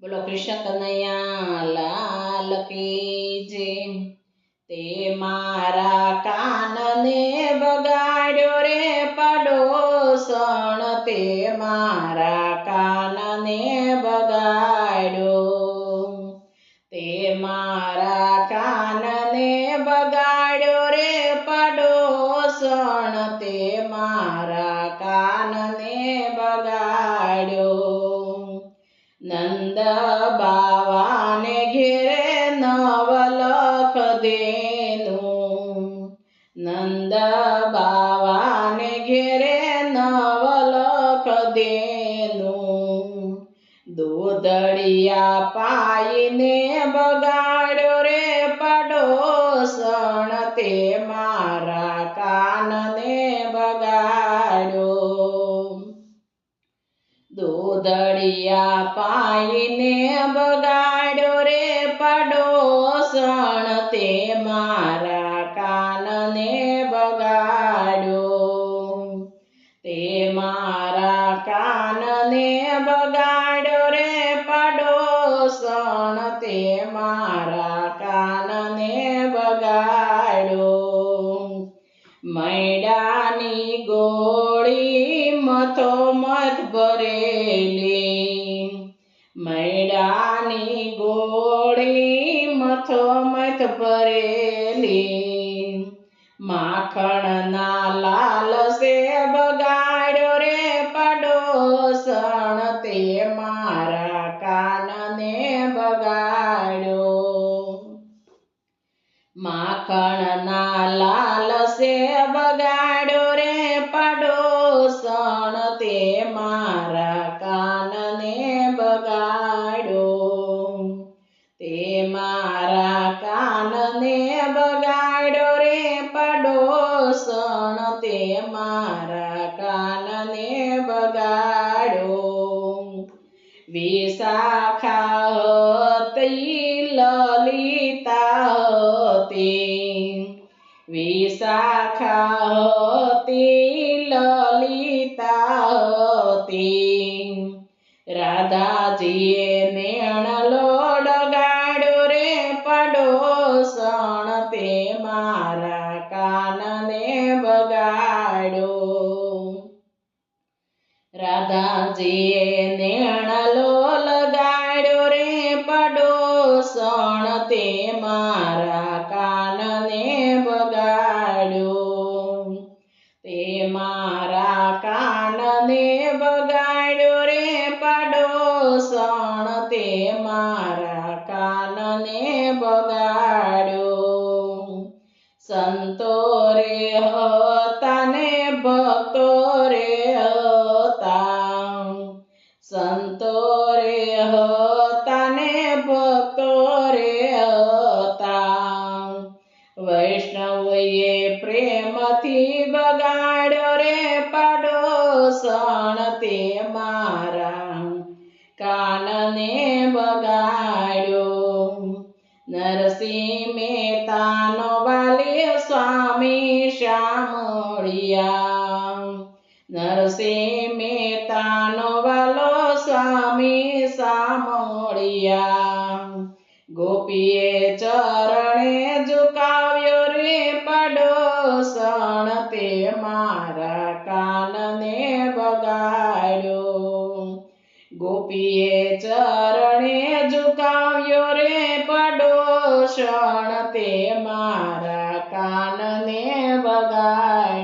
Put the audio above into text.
બોલો કૃષ્ણ કનૈયા લાલ કી જય। તે મારા કાનને બગાડ્યો રે પડોસણ, તે મારા કાનને બગાડ્યો, તે મારા કાનને બગાડ્યો રે પડોસણ, તે મારા કાનને બગાડ્યો। નંદ બાવાને ઘેરે નવલખ દેનું, નંદ બાવાને ઘેરે નવલખ દેનું, દૂધડિયા પાઈને બગાડ્યો રે પડોસણ, તે મારા કાનને બગાડ્યો। દૂધડિયા પાઈને બગાડ્યો રે પડોસણ, તે મારા કાનને બગાડ્યો, તે મારા કાનને બગાડ્યો રે પડોસણ, તે મારા કાનને બગાડ્યો। મૈડાની ગોળી મથોમથ ભરેલી, મૈડાની ગોળી મથોમથ ભરેલી, માખણના લાલસે બગાડ્યો રે પડોસણ, તે મારા કાનને બગાડ્યો। માખણના લાલસે બગાડ્યો રે પડોસણ, તે મારા કાનને બગાડ્યો, તે મારા કાનને બગાડ્યો રે પડોસણ, તે મારા કાનને બગાડ્યો। વિશાખા હતી લલિતા હતી, વિશાખા હતી લલિતા હતી, રાધાજીએ નેણલો ડગાડ્યો રે પડોસણ, તે મારા કાનને બગાડ્યો। રાધાજીએ નેણલો લગાડ્યો રે પડોસણ, તે મારા કાનને બગાડ્યો, તે મારા કાનને બગાડ્યો રે પડોસણ, તે મારા કાનને બગાડ્યો। સંતો રે હતા ને ભક્તો રે હતા, સંતો રે હતા ને ભક્તો રે હતા, વૈષ્ણવોએ પ્રેમથી બગાડ્યો રે પડોસણ, તે મારા કાનને બગાડ્યો। નરસિંહ મહેતાનો વાલી સ્વામી શામળિયા, નરસિંહ મહેતાનો વાલો સ્વામી શામળિયા, ગોપીએ ચરણે ઝુકાવ્યો રે પડોસણ, તે મારા કાનને બગાડ્યો, ગોપીએ ચરણે ઝુકાવ્યો રે પડોસણ, તે મારા કાનને બગાડ્યો।